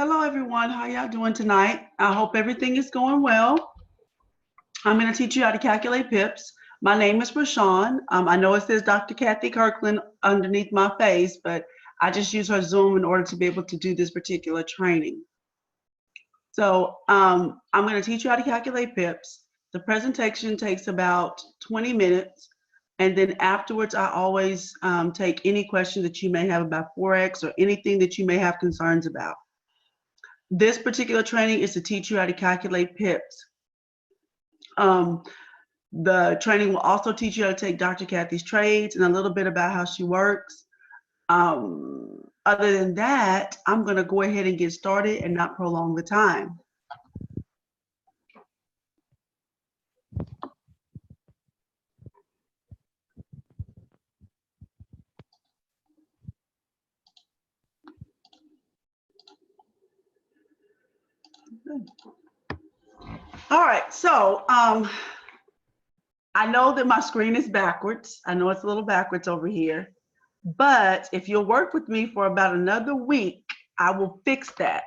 Hello everyone, how y'all doing tonight? I hope everything is going well. I'm going to teach you how to calculate pips. My name is Roshon. I know it says Dr. Kathy Kirkland underneath my face, but I just use her Zoom in order to be able to do this particular training. So I'm going to teach you how to calculate pips. The presentation takes about 20 minutes. And then afterwards, I always take any question that you may have about Forex or anything that you may have concerns about. This particular training is to teach you how to calculate pips. The training will also teach you how to take Dr. Kathy's trades and a little bit about how she works. Other than that, I'm going to go ahead and get started and not prolong the time. All right, so I know that my screen is backwards. I know it's a little backwards over here, but if you'll work with me for about another week, I will fix that.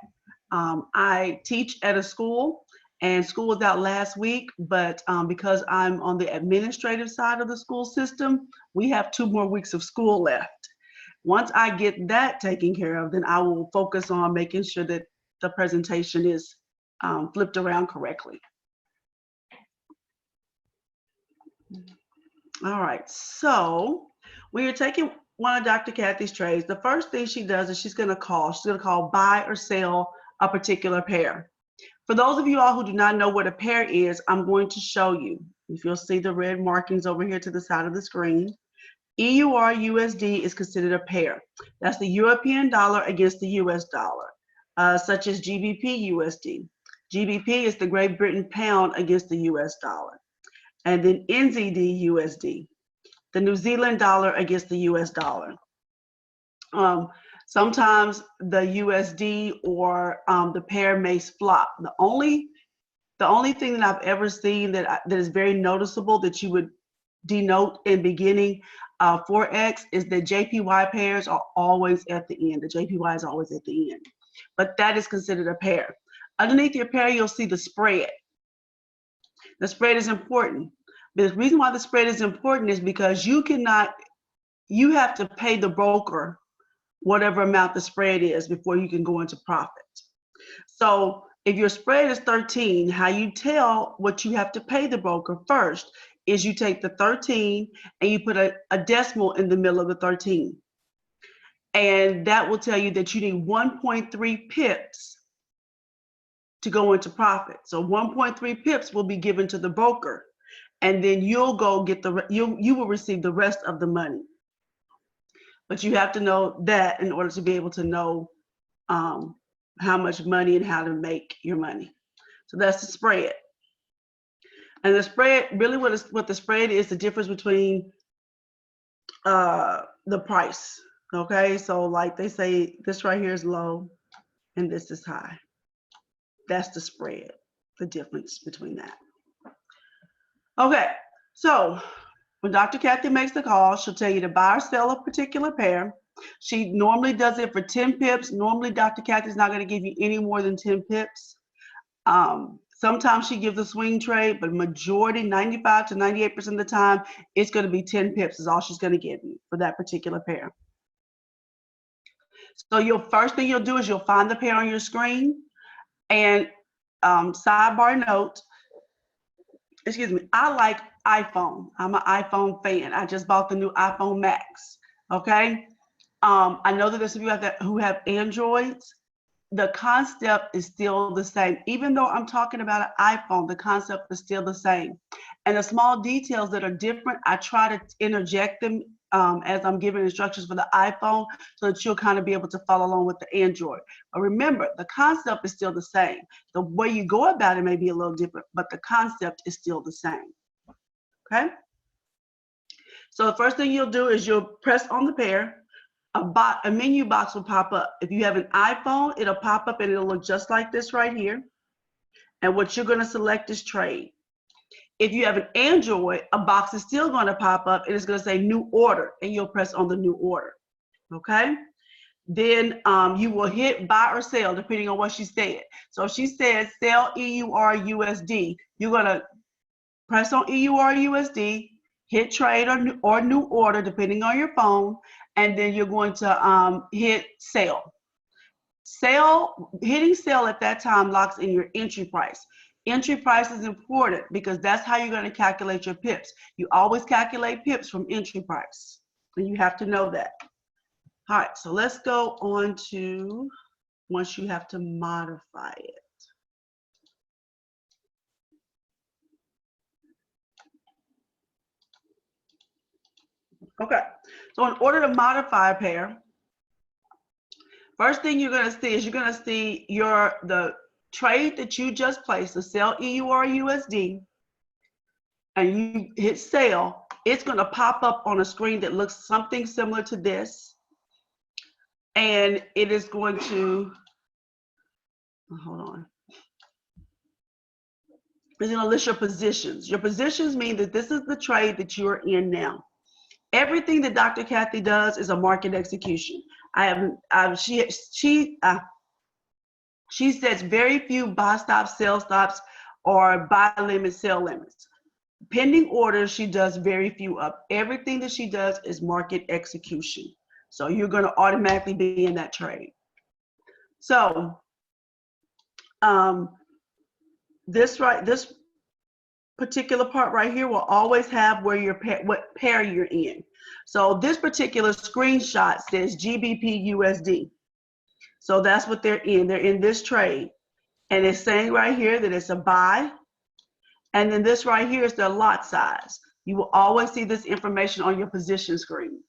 I teach at a school, and school was out last week, but because I'm on the administrative side of the school system, we have 2 more weeks of school left. Once I get that taken care of, then I will focus on making sure that the presentation is flipped around correctly. All right, so we are taking one of Dr. Kathy's trades. The first thing she does is she's going to call buy or sell a particular pair. For those of you all who do not know what a pair is, I'm going to show you. If you'll see the red markings over here to the side of the screen, EUR USD is considered a pair. That's the European dollar against the US dollar, such as GBP USD. GBP is the Great Britain pound against the US dollar. And then NZD USD, the New Zealand dollar against the US dollar. Sometimes the USD or the pair may flop. The only thing that I've ever seen that is very noticeable that you would denote in beginning Forex is that JPY pairs are always at the end. The JPY is always at the end, but that is considered a pair. Underneath your pair, you'll see the spread. The spread is important. The reason why the spread is important is because you have to pay the broker whatever amount the spread is before you can go into profit. So if your spread is 13, how you tell what you have to pay the broker first is you take the 13 and you put a decimal in the middle of the 13. And that will tell you that you need 1.3 pips to go into profit. So 1.3 pips will be given to the broker, and then you'll go get you will receive the rest of the money. But you have to know that in order to be able to know how much money and how to make your money. So that's the spread. And the spread, really what the spread is, the difference between the price. Okay, so like they say, this right here is low and this is high. That's the spread, the difference between that. Okay, so when Dr. Kathy makes the call, she'll tell you to buy or sell a particular pair. She normally does it for 10 pips. Normally, Dr. Kathy's not going to give you any more than 10 pips. Sometimes she gives a swing trade, but majority, 95 to 98% of the time, it's going to be 10 pips is all she's going to give you for that particular pair. So first thing you'll do is you'll find the pair on your screen. And sidebar note, excuse me, I like iPhone. I'm an iPhone fan. I just bought the new iPhone Max. Okay. I know that there's some of you who have Androids. The concept is still the same. Even though I'm talking about an iPhone, the concept is still the same. And the small details that are different, I try to interject them as I'm giving instructions for the iPhone so that you'll kind of be able to follow along with the Android. But remember, the concept is still the same. The way you go about it may be a little different, but the concept is still the same. Okay? So the first thing you'll do is you'll press on the pair. A menu box will pop up. If you have an iPhone, it'll pop up and it'll look just like this right here. And what you're going to select is trade. If you have an Android, a box is still going to pop up and it's going to say new order, and you'll press on the new order. Okay? then you will hit buy or sell depending on what she said. So if she says sell EURUSD, you're going to press on EURUSD, hit trade or new order depending on your phone, and then you're going to hit sell. Hitting sell at that time locks in your entry price. Entry price is important because that's how you're going to calculate your pips. You always calculate pips from entry price, and you have to know that. All right, so let's go on to once you have to modify it. Okay, so in order to modify a pair, first thing you're going to see is you're going to see the trade that you just placed, the sell EURUSD, and you hit sell. It's going to pop up on a screen that looks something similar to this. And it is going to, hold on. It's going to list your positions. Your positions mean that this is the trade that you're in now. Everything that Dr. Kathy does is a market execution. She sets very few buy stops, sell stops, or buy limits, sell limits. Pending orders, she does very few of. Everything that she does is market execution. So you're going to automatically be in that trade. So this particular part right here will always have where what pair you're in. So this particular screenshot says GBP USD. So that's what they're in. They're in this trade. And it's saying right here that it's a buy. And then this right here is their lot size. You will always see this information on your position screen.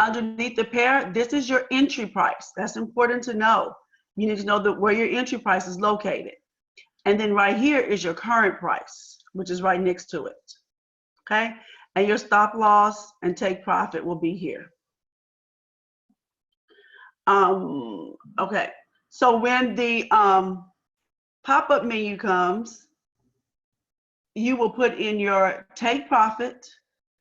Underneath the pair, this is your entry price. That's important to know. You need to know where your entry price is located. And then right here is your current price, which is right next to it. Okay? And your stop loss and take profit will be here. Okay. So when the pop-up menu comes, you will put in your take profit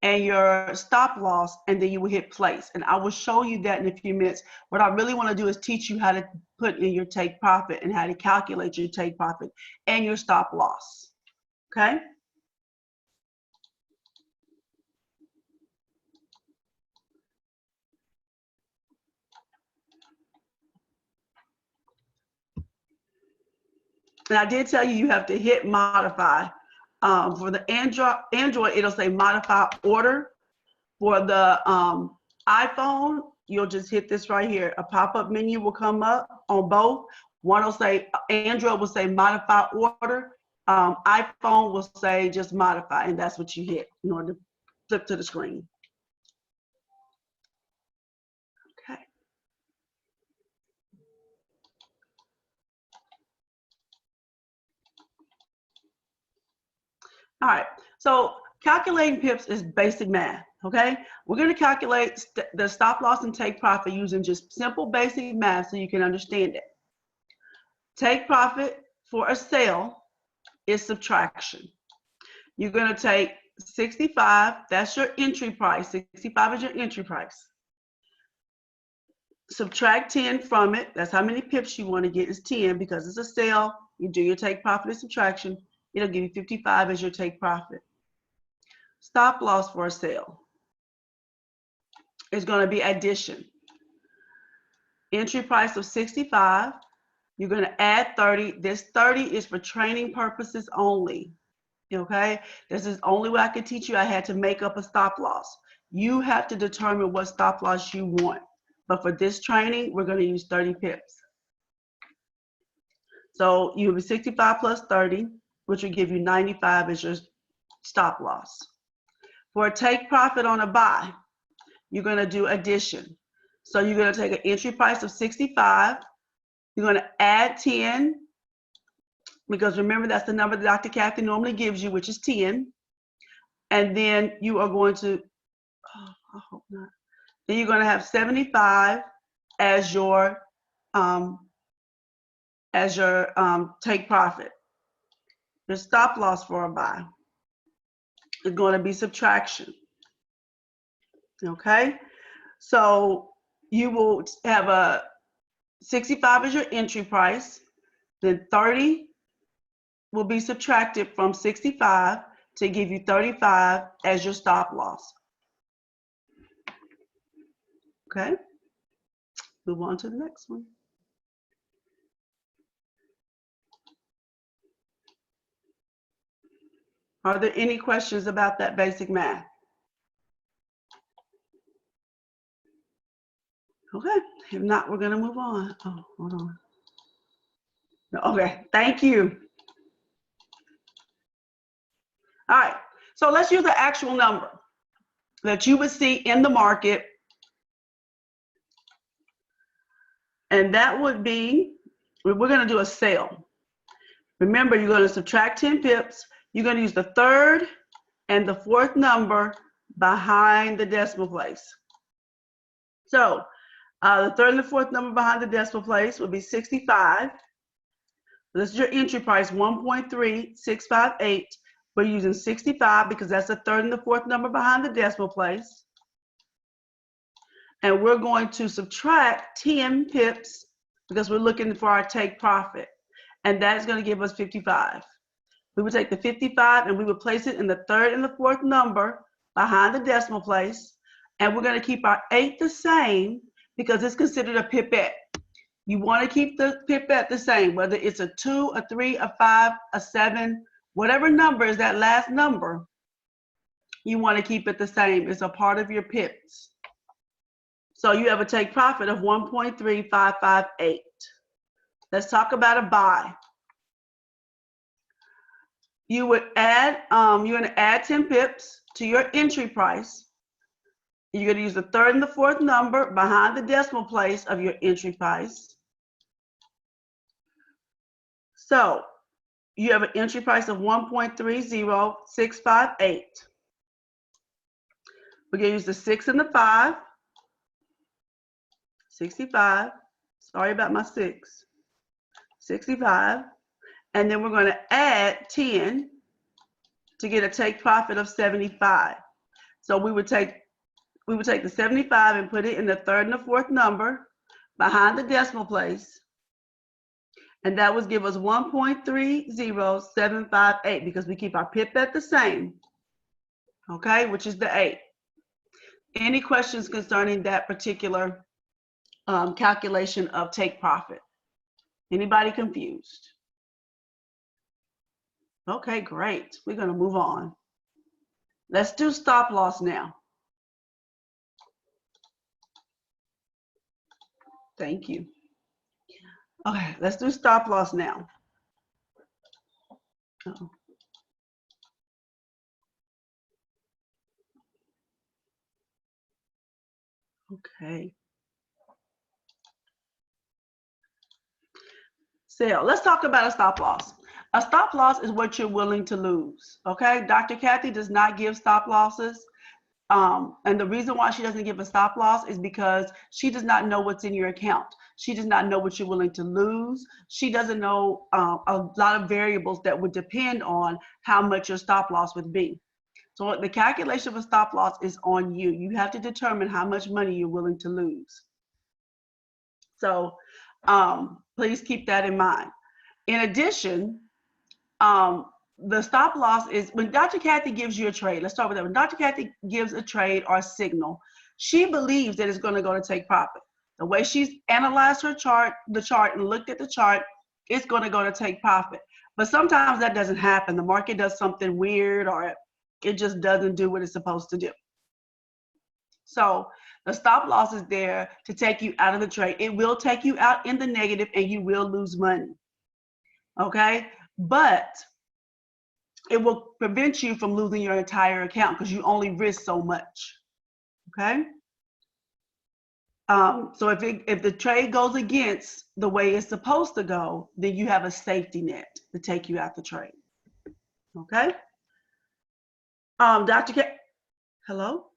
and your stop loss, and then you will hit place. And I will show you that in a few minutes. What I really want to do is teach you how to put in your take profit and how to calculate your take profit and your stop loss. Okay? And I did tell you you have to hit modify. For the Android, it'll say modify order. For the iPhone, you'll just hit this right here. A pop-up menu will come up on both. One will say, Android will say modify order. iPhone will say just modify, and that's what you hit in order to flip to the screen. Okay. All right, so calculating pips is basic math, okay? We're gonna calculate the stop loss and take profit using just simple basic math so you can understand it. Take profit for a sale is subtraction. You're gonna take 65, that's your entry price. 65 is your entry price. Subtract 10 from it, that's how many pips you wanna get is 10 because it's a sale. You do your take profit and subtraction. It'll give you 55 as your take profit. Stop loss for a sale is going to be addition. Entry price of 65. You're going to add 30. This 30 is for training purposes only. Okay? This is only way I could teach you. I had to make up a stop loss. You have to determine what stop loss you want. But for this training, we're going to use 30 pips. So you have 65 plus 30, which will give you 95 as your stop loss. For a take profit on a buy, you're going to do addition. So you're going to take an entry price of 65. You're going to add 10, because remember that's the number that Dr. Kathy normally gives you, which is 10. And then you are going to, I hope not. Then you're going to have 75 as your take profit. The stop loss for a buy is going to be subtraction. Okay, so you will have a 65 as your entry price, then 30 will be subtracted from 65 to give you 35 as your stop loss. Okay, move on to the next one. Are there any questions about that basic math? Okay, if not, we're gonna move on. Oh, hold on. Okay, thank you. All right, so let's use the actual number that you would see in the market. And that would be, we're gonna do a sale. Remember, you're gonna subtract 10 pips. You're gonna use the third and the fourth number behind the decimal place. So the third and the fourth number behind the decimal place would be 65. This is your entry price, 1.3658. We're using 65 because that's the third and the fourth number behind the decimal place. And we're going to subtract 10 pips because we're looking for our take profit. And that's going to give us 55. We would take the 55 and we would place it in the third and the fourth number behind the decimal place. And we're going to keep our 8 the same because it's considered a pipette. You want to keep the pipette the same, whether it's a 2, a 3, a 5, a 7, whatever number is that last number, you want to keep it the same. It's a part of your pips. So you have a take profit of 1.3558. Let's talk about a buy. You would add, you're going to add 10 pips to your entry price. You're going to use the third and the fourth number behind the decimal place of your entry price. So you have an entry price of 1.30658. We're going to use the 6 and the 5. 65. Sorry about my 6. 65. And then we're going to add 10 to get a take profit of 75. So we would take the 75 and put it in the third and the fourth number behind the decimal place. And that would give us 1.30758 because we keep our pipette the same, okay, which is the 8. Any questions concerning that particular calculation of take profit? Anybody confused? Okay, great. We're going to move on. Let's do stop loss now. Thank you. Okay, let's do stop loss now. Uh-oh. Okay. Sale. Let's talk about a stop loss. A stop loss is what you're willing to lose. Okay, Dr. Kathy does not give stop losses. And the reason why she doesn't give a stop loss is because she does not know what's in your account. She does not know what you're willing to lose. She doesn't know a lot of variables that would depend on how much your stop loss would be. So the calculation of a stop loss is on you. You have to determine how much money you're willing to lose. So please keep that in mind. In addition, the stop loss is when Dr. Kathy gives you a trade. Let's start with that. When Dr. Kathy gives a trade or a signal, she believes that it's going to go to take profit. The way she's analyzed her chart, the chart, and looked at the chart, it's going to go to take profit. But sometimes that doesn't happen. The market does something weird or it just doesn't do what it's supposed to do. So the stop loss is there to take you out of the trade. It will take you out in the negative and you will lose money. Okay? But it will prevent you from losing your entire account because you only risk so much. Okay? So if the trade goes against the way it's supposed to go, then you have a safety net to take you out the trade. Okay? Dr. K, hello?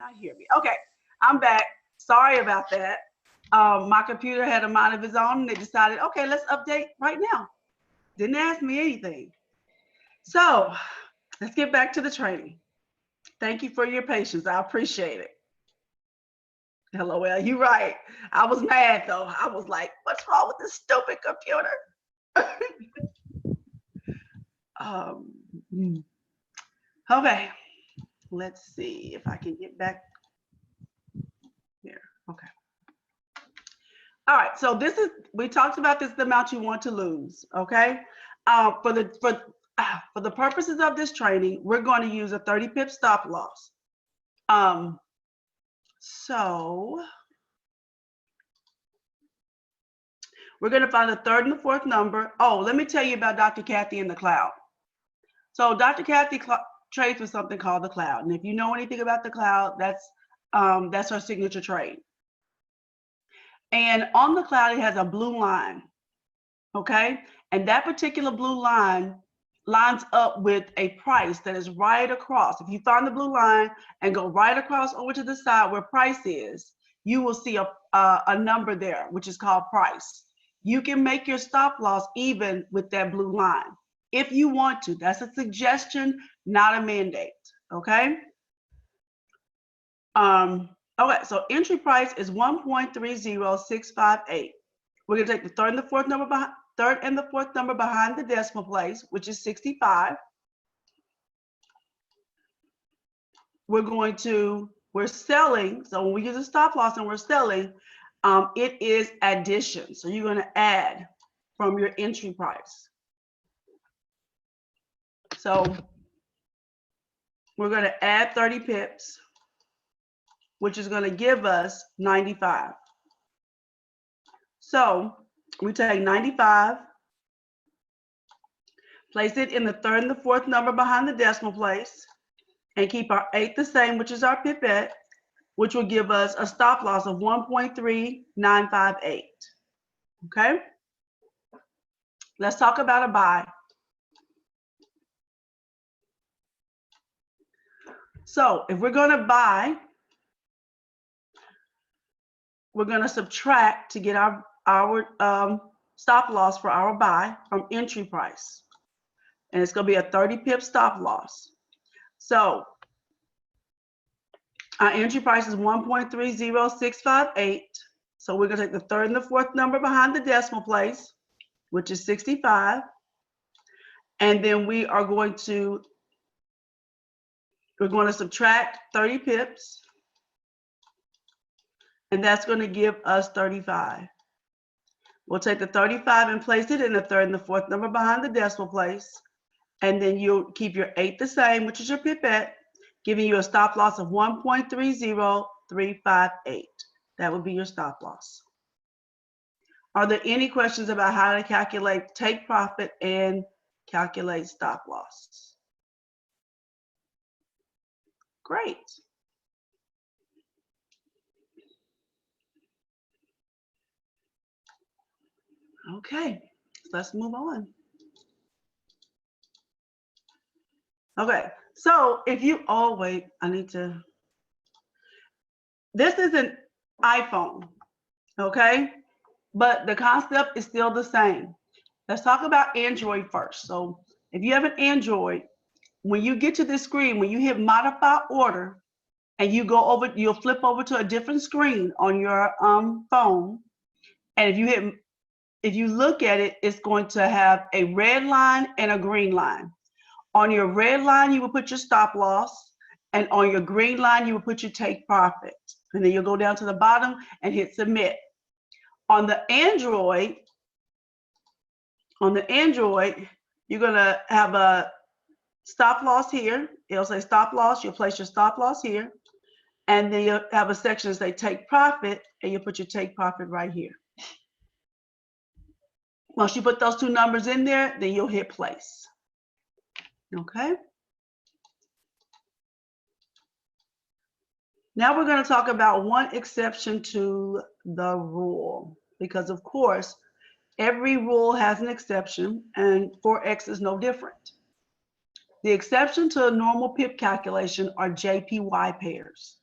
not hear me. Okay, I'm back. Sorry about that. My computer had a mind of its own and they decided, okay, let's update right now. Didn't ask me anything. So let's get back to the training. Thank you for your patience. I appreciate it. LOL, you're right. I was mad though. I was like, what's wrong with this stupid computer? Okay, let's see if I can get back there. Okay. All right, so this is, we talked about this, the amount you want to lose, okay? For the purposes of this training, we're going to use a 30 pip stop loss. So we're going to find the third and the fourth number. Oh, let me tell you about Dr. Kathy and the cloud. So Dr. Kathy trades with something called the cloud. And if you know anything about the cloud, that's her signature trade. And on the cloud, it has a blue line, okay? And that particular blue line lines up with a price that is right across. If you find the blue line and go right across over to the side where price is, you will see a number there, which is called price. You can make your stop loss even with that blue line if you want to. That's a suggestion, not a mandate, okay? Okay, so entry price is 1.30658. We're gonna take the third and the fourth number behind the decimal place, which is 65. We're selling, so when we use a stop loss and we're selling, it is addition. So you're gonna add from your entry price. So we're gonna add 30 pips, which is going to give us 95. So we take 95, place it in the third and the fourth number behind the decimal place, and keep our 8 the same, which is our pipette, which will give us a stop loss of 1.3958. Okay? Let's talk about a buy. So if we're going to buy, we're going to subtract to get our stop loss for our buy from entry price. And it's going to be a 30 pip stop loss. So our entry price is 1.30658. So we're going to take the third and the fourth number behind the decimal place, which is 65. And then we're going to subtract 30 pips. And that's going to give us 35. We'll take the 35 and place it in the third and the fourth number behind the decimal place. And then you'll keep your 8 the same, which is your pipette, giving you a stop loss of 1.30358. That would be your stop loss. Are there any questions about how to calculate take profit and calculate stop loss? Great. Okay, let's move on. Okay, so if you, oh wait, this is an iPhone, okay? But the concept is still the same. Let's talk about Android first. So if you have an Android, when you get to this screen, when you hit modify order and you go over, you'll flip over to a different screen on your phone. And if you look at it, it's going to have a red line and a green line. On your red line, you will put your stop loss, and on your green line, you will put your take profit. And then you'll go down to the bottom and hit submit. On the Android, you're gonna have a stop loss here. It'll say stop loss, you'll place your stop loss here. And then you'll have a section that say take profit, and you'll put your take profit right here. Once you put those two numbers in there, then you'll hit place. Okay. Now we're going to talk about one exception to the rule, because of course, every rule has an exception, and Forex is no different. The exception to a normal PIP calculation are JPY pairs.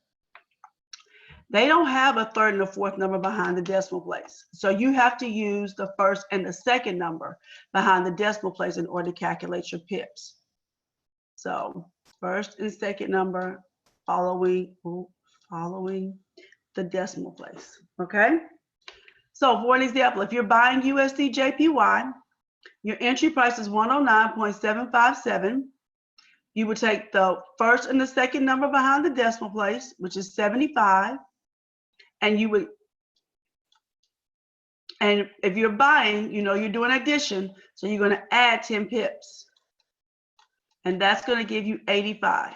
They don't have a third and a fourth number behind the decimal place. So you have to use the first and the second number behind the decimal place in order to calculate your pips. So first and second number following the decimal place, okay? So for an example, if you're buying USD JPY, your entry price is 109.757. You would take the first and the second number behind the decimal place, which is 75, and you would, and if you're buying, you know, you're doing addition, so you're going to add 10 pips, and that's going to give you 85.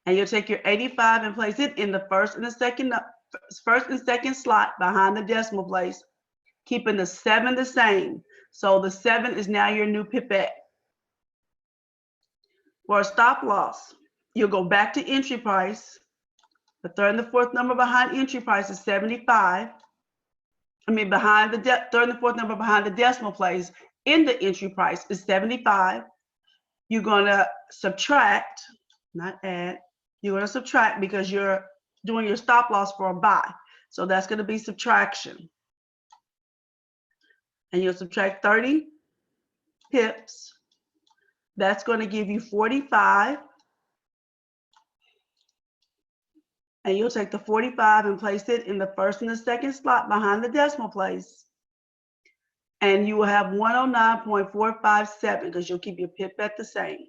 And you'll take your 85 and place it in the first and second slot behind the decimal place, keeping the 7 the same. So the 7 is now your new pipette. For a stop loss, you'll go back to entry price. The third and the fourth number behind entry price is 75. Behind the third and the fourth number behind the decimal place in the entry price is 75. You're going to subtract, not add. You're going to subtract because you're doing your stop loss for a buy. So that's going to be subtraction. And you'll subtract 30 pips. That's going to give you 45. And you'll take the 45 and place it in the first and the second slot behind the decimal place. And you will have 109.457 because you'll keep your pipette the same.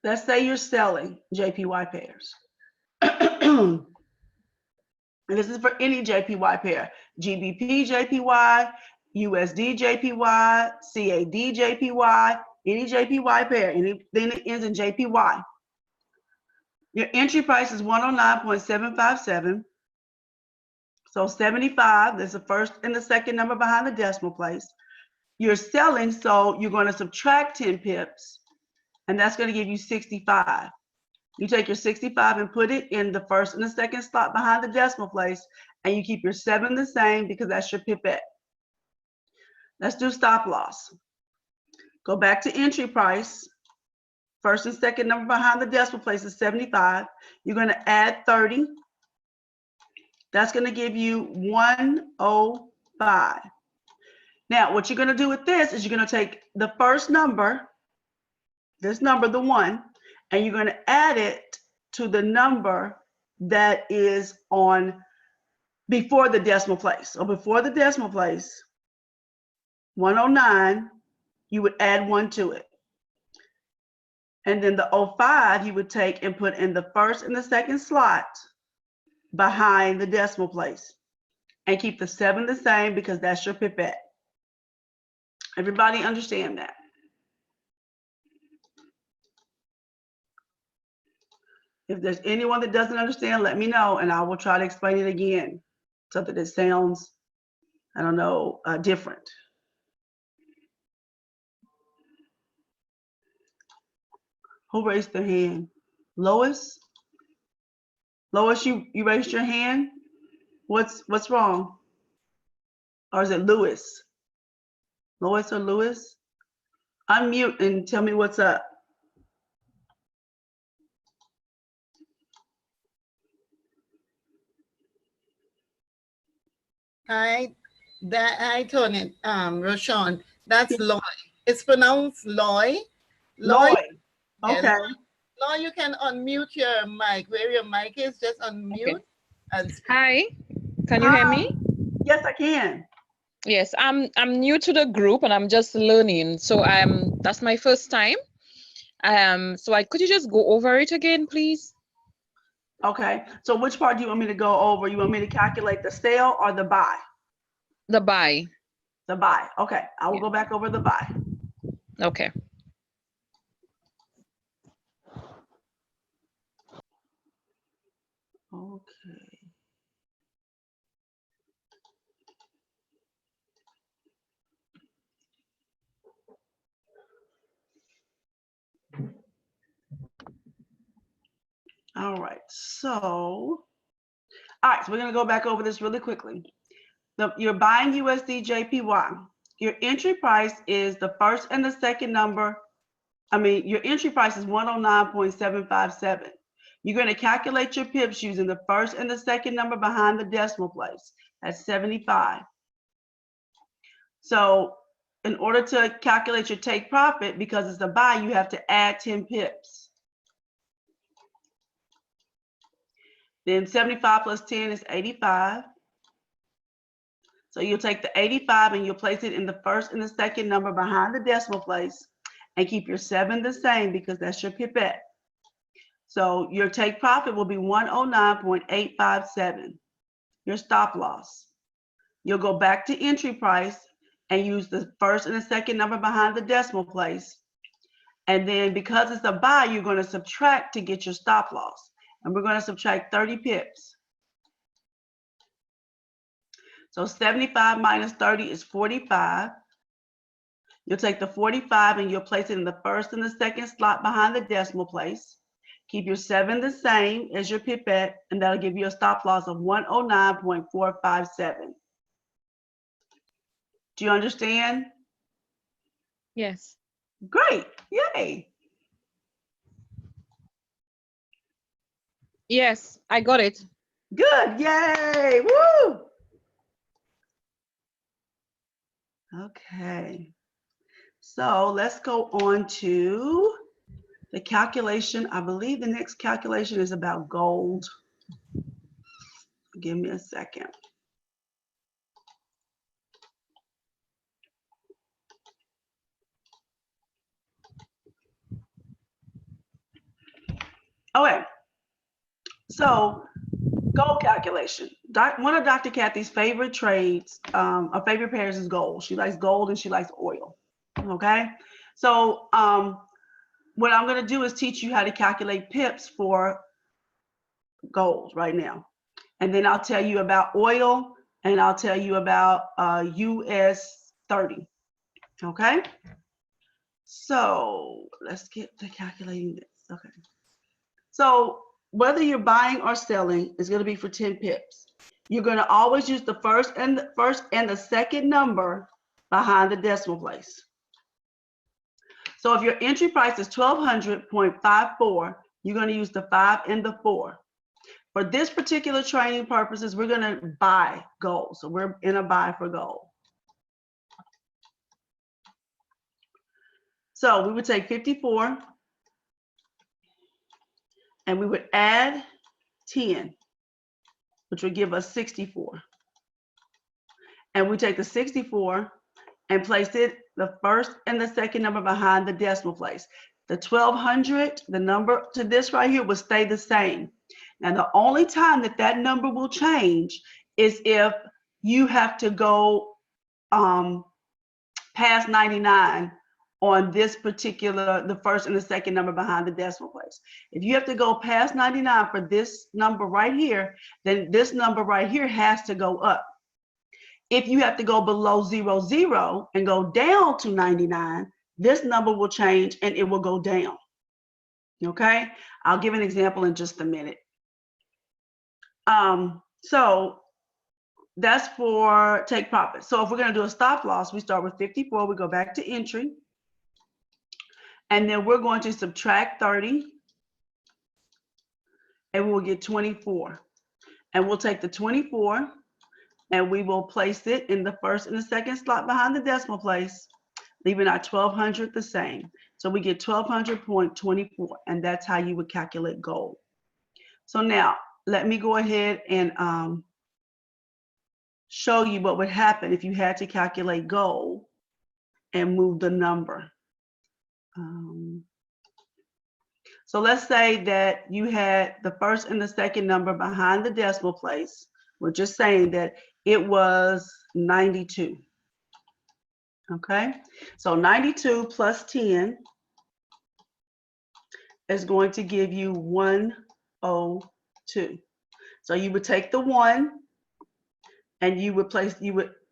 Let's say you're selling JPY pairs. And this is for any JPY pair. GBP JPY, USD JPY, CAD JPY, any JPY pair, anything that ends in JPY. Your entry price is 109.757. So 75, there's the first and the second number behind the decimal place. You're selling, so you're going to subtract 10 pips, and that's going to give you 65. You take your 65 and put it in the first and the second slot behind the decimal place, and you keep your 7 the same because that's your pipette. Let's do stop loss. Go back to entry price. First and second number behind the decimal place is 75. You're going to add 30. That's going to give you 105. Now, what you're going to do with this is you're going to take the first number, this number, the 1, and you're going to add it to the number that is on before the decimal place. So before the decimal place, 109, you would add 1 to it. And then the 05 you would take and put in the first and the second slot behind the decimal place. And keep the 7 the same because that's your pipette. Everybody understand that? If there's anyone that doesn't understand, let me know and I will try to explain it again. Something that sounds, I don't know, different. Who raised their hand? Lois? Lois, you raised your hand? What's wrong? Or is it Lewis? Lois or Lewis? Unmute and tell me what's up. Hi, Tony, Roshon. That's Loy. It's pronounced Loy. Loy. Okay. Yeah, Loy, you can unmute your mic. Where your mic is, just unmute. Okay. And Hi, can you hear me? Yes, I can. Yes, I'm new to the group and I'm just learning. So that's my first time. Could you just go over it again, please? Okay. So which part do you want me to go over? You want me to calculate the sale or the buy? The buy. The buy. Okay. I will go back over the buy. Okay. Okay. All right. So we're going to go back over this really quickly. You're buying USD JPY. Your entry price is the first and the second number. Your entry price is 109.757. You're going to calculate your pips using the first and the second number behind the decimal place. That's 75. So in order to calculate your take profit, because it's a buy, you have to add 10 pips. Then 75 plus 10 is 85. So you'll take the 85 and you'll place it in the first and the second number behind the decimal place and keep your 7 the same because that's your pipette. So your take profit will be 109.857, your stop loss. You'll go back to entry price and use the first and the second number behind the decimal place. And then because it's a buy, you're going to subtract to get your stop loss. And we're going to subtract 30 pips. So 75 minus 30 is 45. You'll take the 45 and you'll place it in the first and the second slot behind the decimal place. Keep your 7 the same as your pipette, and that'll give you a stop loss of 109.457. Do you understand? Yes. Great. Yay. Yes, I got it. Good. Yay. Woo. Okay. So let's go on to the calculation. I believe the next calculation is about gold. Give me a second. Okay. So gold calculation. One of Dr. Kathy's favorite trades, or favorite pairs is gold. She likes gold and she likes oil. Okay. So what I'm going to do is teach you how to calculate pips for gold right now. And then I'll tell you about oil and I'll tell you about US 30. Okay. So let's get to calculating this. Okay. So whether you're buying or selling is going to be for 10 pips. You're going to always use the first and the second number behind the decimal place. So if your entry price is 1200.54, you're going to use the 5 and the 4. For this particular training purposes, we're going to buy gold. So we're in a buy for gold. So we would take 54 and we would add 10, which would give us 64. And we take the 64 and place it the first and the second number behind the decimal place. The 1200, the number to this right here will stay the same. And the only time that that number will change is if you have to go past 99 on this particular, the first and the second number behind the decimal place. If you have to go past 99 for this number right here, then this number right here has to go up. If you have to go below 00 and go down to 99, this number will change and it will go down. Okay, I'll give an example in just a minute. So that's for take profit. So if we're going to do a stop loss, we start with 54, we go back to entry, and then we're going to subtract 30, and we'll get 24. And we'll take the 24, and we will place it in the first and the second slot behind the decimal place, leaving our 1200 the same. So we get 1200.24, and that's how you would calculate gold. So now, let me go ahead and show you what would happen if you had to calculate gold and move the number. So let's say that you had the first and the second number behind the decimal place. We're just saying that it was 92. Okay, so 92 plus 10 is going to give you 102. So you would take the 1 and you would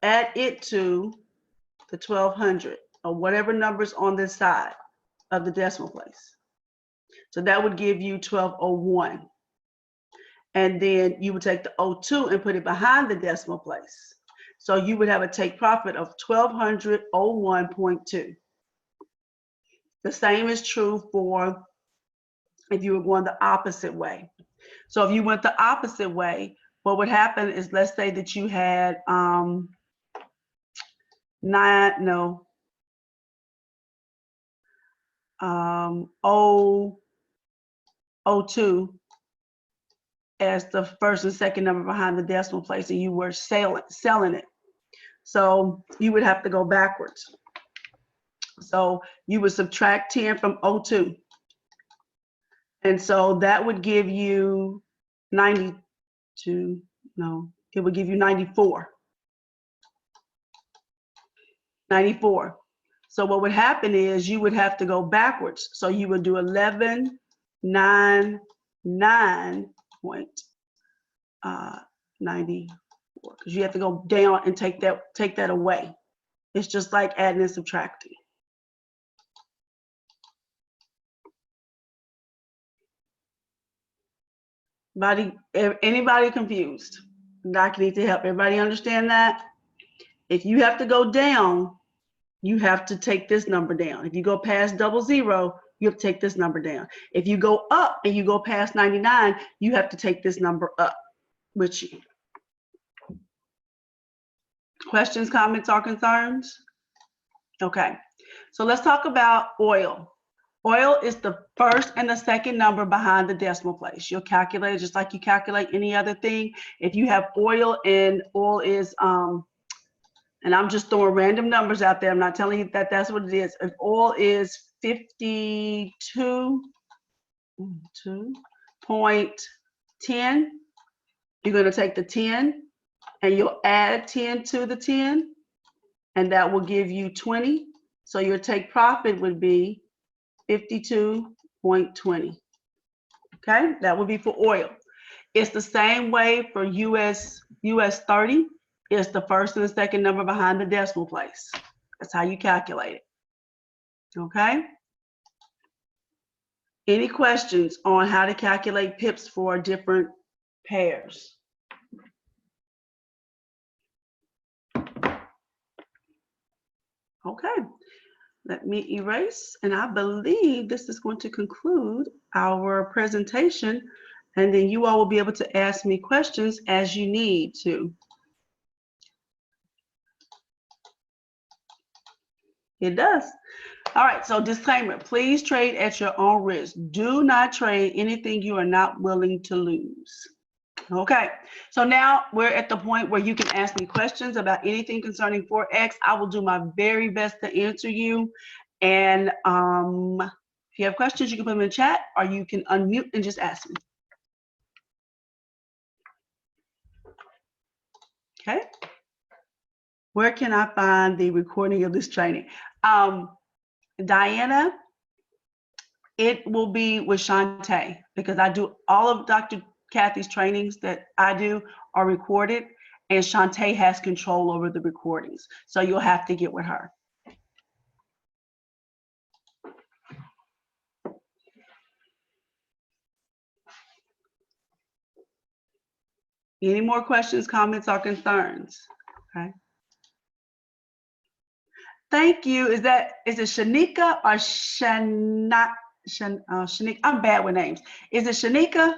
add it to the 1200 or whatever numbers on this side of the decimal place. So that would give you 1201. And then you would take the 02 and put it behind the decimal place. So you would have a take profit of 1201.2. The same is true for if you were going the opposite way. So if you went the opposite way, what would happen is, let's say that you had O2 as the first and second number behind the decimal place, and you were selling it. So you would have to go backwards. So you would subtract 10 from O2. And so that would give you 92, no, it would give you 94. 94. So what would happen is you would have to go backwards. So you would do 1199.94, because you have to go down and take that away. It's just like adding and subtracting. Anybody confused? Doc needs to help everybody understand that. If you have to go down, you have to take this number down. If you go past 00, you have to take this number down. If you go up and you go past 99, you have to take this number up with you. Questions, comments, or concerns? Okay, so let's talk about oil. Oil is the first and the second number behind the decimal place. You'll calculate it just like you calculate any other thing. If you have oil and oil is, and I'm just throwing random numbers out there, I'm not telling you that that's what it is. If oil is 52.10, you're going to take the 10 and you'll add 10 to the 10, and that will give you 20. So your take profit would be 52.20. Okay, that would be for oil. It's the same way for US 30. It's the first and the second number behind the decimal place. That's how you calculate it. Okay. Any questions on how to calculate pips for different pairs? Okay. Let me erase, and I believe this is going to conclude our presentation, and then you all will be able to ask me questions as you need to. It does. All right, so disclaimer, please trade at your own risk. Do not trade anything you are not willing to lose. Okay, so now we're at the point where you can ask me questions about anything concerning Forex. I will do my very best to answer you. And if you have questions, you can put them in the chat, or you can unmute and just ask me. Okay. Where can I find the recording of this training? Diana, it will be with Shantae, because I do all of Dr. Kathy's trainings that I do are recorded, and Shantae has control over the recordings. So you'll have to get with her. Any more questions, comments, or concerns? Okay. Thank you. Is it Shanika or Shanika? I'm bad with names. Is it Shanika?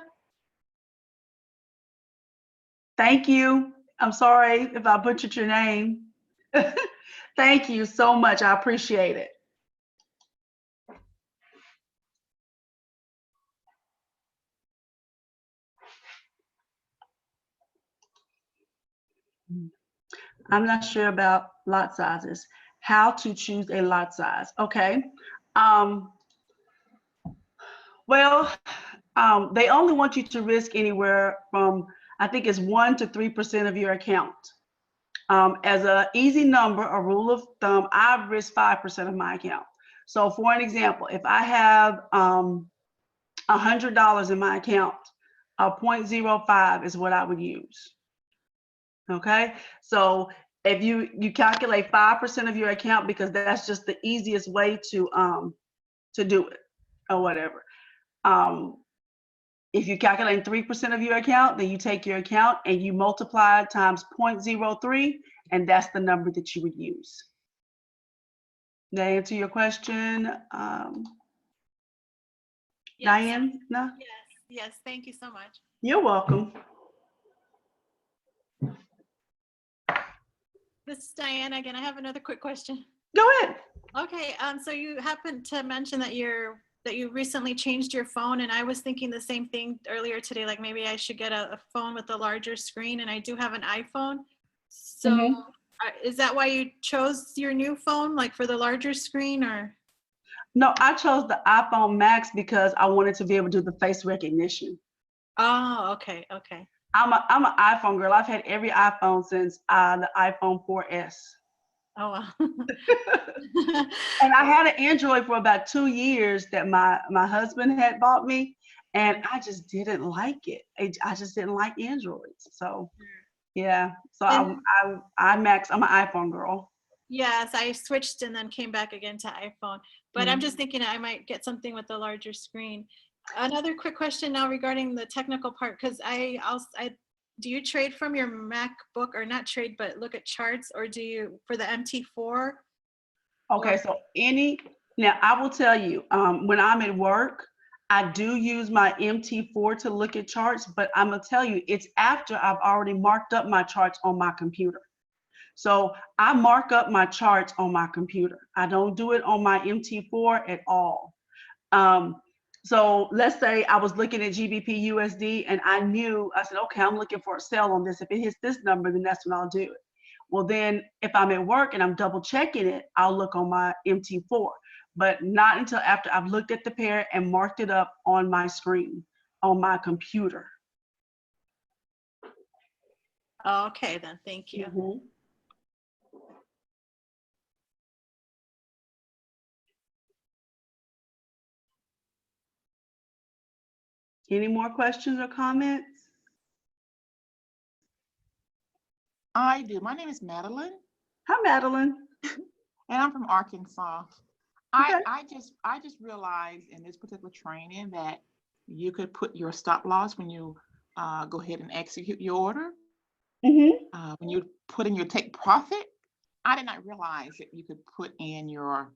Thank you. I'm sorry if I butchered your name. Thank you so much. I appreciate it. I'm not sure about lot sizes. How to choose a lot size. Okay. Well, they only want you to risk anywhere from, I think it's 1 to 3% of your account. As an easy number, a rule of thumb, I've risked 5% of my account. So for an example, if I have $100 in my account, 0.05 is what I would use. Okay, so if you calculate 5% of your account, because that's just the easiest way to do it, or whatever. If you're calculating 3% of your account, then you take your account and you multiply it times 0.03, and that's the number that you would use. Did I answer your question? Yes. Diane? No? Yes. Yes. Thank you so much. You're welcome. This is Diana again. I have another quick question. Go ahead. Okay. So you happened to mention that you recently changed your phone, and I was thinking the same thing earlier today. Like maybe I should get a phone with a larger screen, and I do have an iPhone. So Mhm. is that why you chose your new phone, like for the larger screen, or? No, I chose the iPhone Max because I wanted to be able to do the face recognition. Oh, okay. Okay. I'm an iPhone girl. I've had every iPhone since the iPhone 4S. Oh, wow. And I had an Android for about 2 years that my husband had bought me, and I just didn't like it. I just didn't like Androids. So yeah. So And I'm an iPhone girl. yes, I switched and then came back again to iPhone. But I'm Mhm. just thinking I might get something with a larger screen. Another quick question now regarding the technical part, because I do you trade from your MacBook, or not trade, but look at charts, or do you for the MT4? Okay, Or so now I will tell you, when I'm at work, I do use my MT4 to look at charts, but I'm gonna tell you, it's after I've already marked up my charts on my computer. So I mark up my charts on my computer. I don't do it on my MT4 at all. Um, so let's say I was looking at GBP USD and I said, okay, I'm looking for a sell on this. If it hits this number, then that's when I'll do it. Well, then if I'm at work and I'm double checking it, I'll look on my MT4, but not until after I've looked at the pair and marked it up on my screen, on my computer. okay, then thank you. Mhm. Any more questions or comments? I do. My name is Madeline, Hi, Madeline. and I'm from Arkansas. I Okay. I just I just realized in this particular training that you could put your stop loss when you go ahead and execute your order. Hmm. When you put in your take profit, I did not realize that you could put in your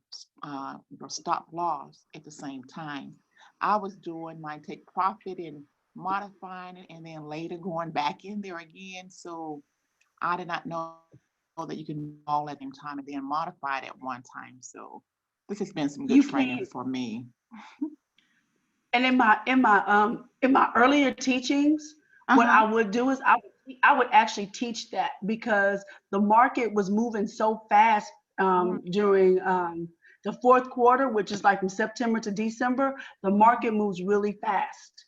stop loss at the same time. I was doing my take profit and modifying it, and then later going back in there again. So I did not know that you can do all at the same time and then modify it at one time. So this has been some good You training can. for me. And in my earlier teachings, what Uh-huh. I would do is I would actually teach that because the market was moving so fast Mm, during the fourth quarter, which is like from September to December. The market moves really fast.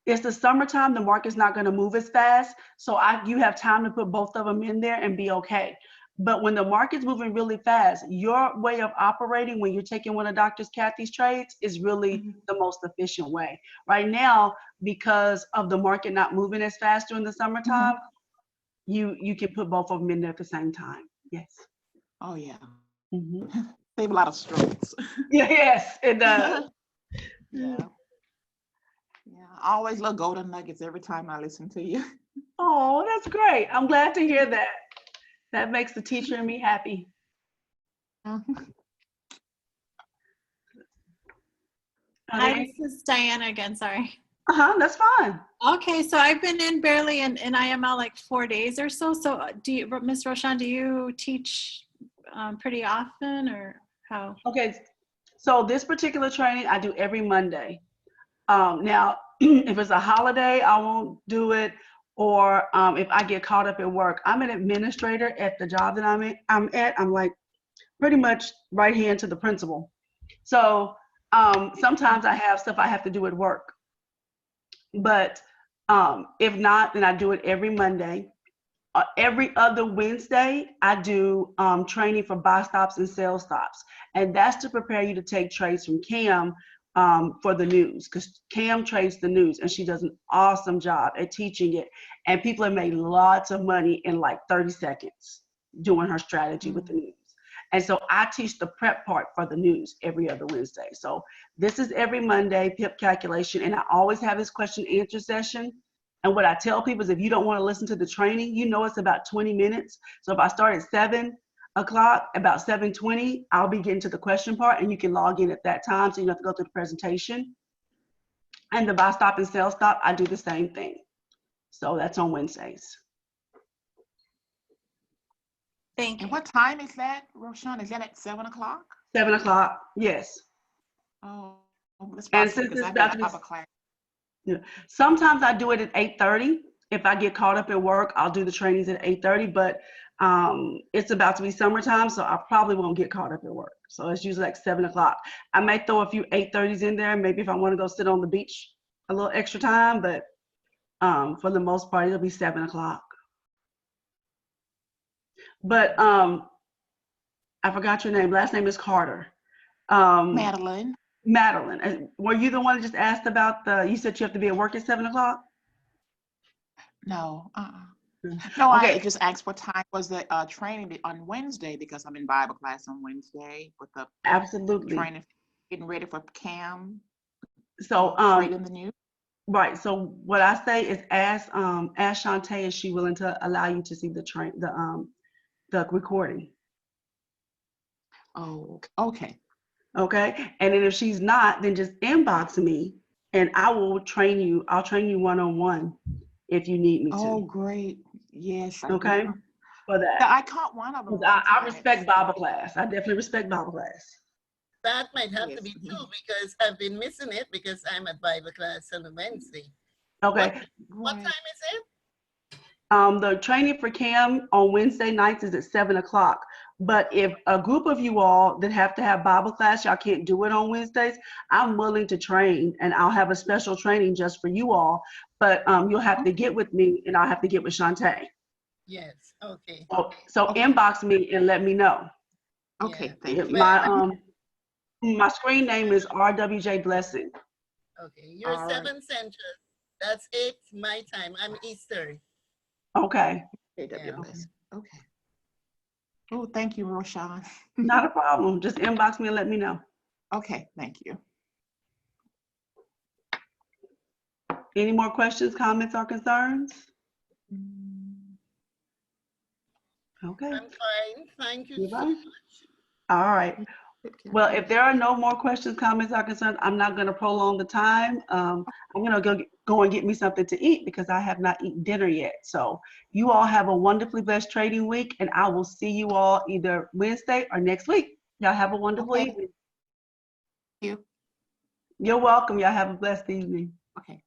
It's the summertime, the market's not going to move as fast. So you have time to put both of them in there and be okay. But when the market's moving really fast, your way of operating when you're taking one of Dr. Kathy's trades is really mhm, the most efficient way. Right now, because of the market not moving as fast during the summertime, mhm. you can put both of them in there at the same time. Yes. Oh yeah. Hmm. Save a lot of strokes. Yeah, yes, it does. Yeah. Yeah. I always love golden nuggets every time I listen to you. Oh, that's great. I'm glad to hear that. That makes the teacher and me happy. Are there Hi, any? this is Diana again. Sorry. Uh-huh, that's fine. Okay, so I've been in barely in IML like 4 days or so. So Miss Roshon, do you teach pretty often, or how? Okay, so this particular training I do every Monday. Now, if it's a holiday, I won't do it, or if I get caught up at work. I'm an administrator at the job that I'm like pretty much right hand to the principal. So sometimes I have stuff I have to do at work, but if not, then I do it every Monday. Every other Wednesday, I do training for buy stops and sell stops. And that's to prepare you to take trades from Cam for the news, because Cam trades the news and she does an awesome job at teaching it. And people have made lots of money in like 30 seconds doing her strategy with the news. And so I teach the prep part for the news every other Wednesday. So this is every Monday, PIP calculation. And I always have this question answer session. And what I tell people is if you don't want to listen to the training, it's about 20 minutes. So if I start at 7 o'clock, about 7:20, I'll be getting to the question part and you can log in at that time. So you don't have to go through the presentation. And the buy stop and sell stop, I do the same thing. So that's on Wednesdays. Thank you. And what time is that, Roshon? Is that at 7 o'clock? 7 o'clock, yes. Oh, that's And possible since because it's I about to be, have a class. sometimes I do it at 8:30. If I get caught up at work, I'll do the trainings at 8:30, but it's about to be summertime, so I probably won't get caught up at work. So it's usually like 7 o'clock. I may throw a few 8:30s in there, maybe if I want to go sit on the beach a little extra time, but for the most part, it'll be 7 o'clock. But I forgot your name. Last name is Carter. Madeline. Madeline, were you the one that just asked about you said you have to be at work at 7 o'clock? No, no, I Okay, just asked what time was the training on Wednesday because I'm in Bible class on Wednesday with the absolutely. training, getting ready for CAM, So, trading the news. right. So what I say is ask Shantae, is she willing to allow you to see the recording? Oh, okay. Okay. And then if she's not, then just inbox me and I will train you. I'll train you one-on-one if you need me Oh, to. great. Yes, I Okay. do. For Yeah, that. I caught one of them 'Cause one I time. respect Bible class. I definitely respect Bible class. That might have to Yes. be two because I've been missing it because I'm at Bible class on a Wednesday. Okay. What time is it? The training for CAM on Wednesday nights is at 7 o'clock. But if a group of you all that have to have Bible class, y'all can't do it on Wednesdays, I'm willing to train and I'll have a special training just for you all. But you'll have to get with me and I'll have to get with Shantae. Yes. Okay. So Okay. inbox me and let me know. Okay, Yeah. thank you. My screen name is RWJ Blessing. Okay. You're All right. 7 Central. That's 8 my time. I'm Eastern. Okay. AWS. Okay. Oh, thank you, Roshon. Not a problem. Just inbox me and let me know. Okay, thank you. Any more questions, comments, or concerns? Okay. I'm fine. Thank you You're so fine. much. All right. Take care. Well, if there are no more questions, comments, or concerns, I'm not going to prolong the time. I'm going to go and get me something to eat because I have not eaten dinner yet. So you all have a wonderfully blessed trading week, and I will see you all either Wednesday or next week. Y'all have a wonderful Okay. evening. Thank you. You're welcome. Y'all have a blessed evening. Okay.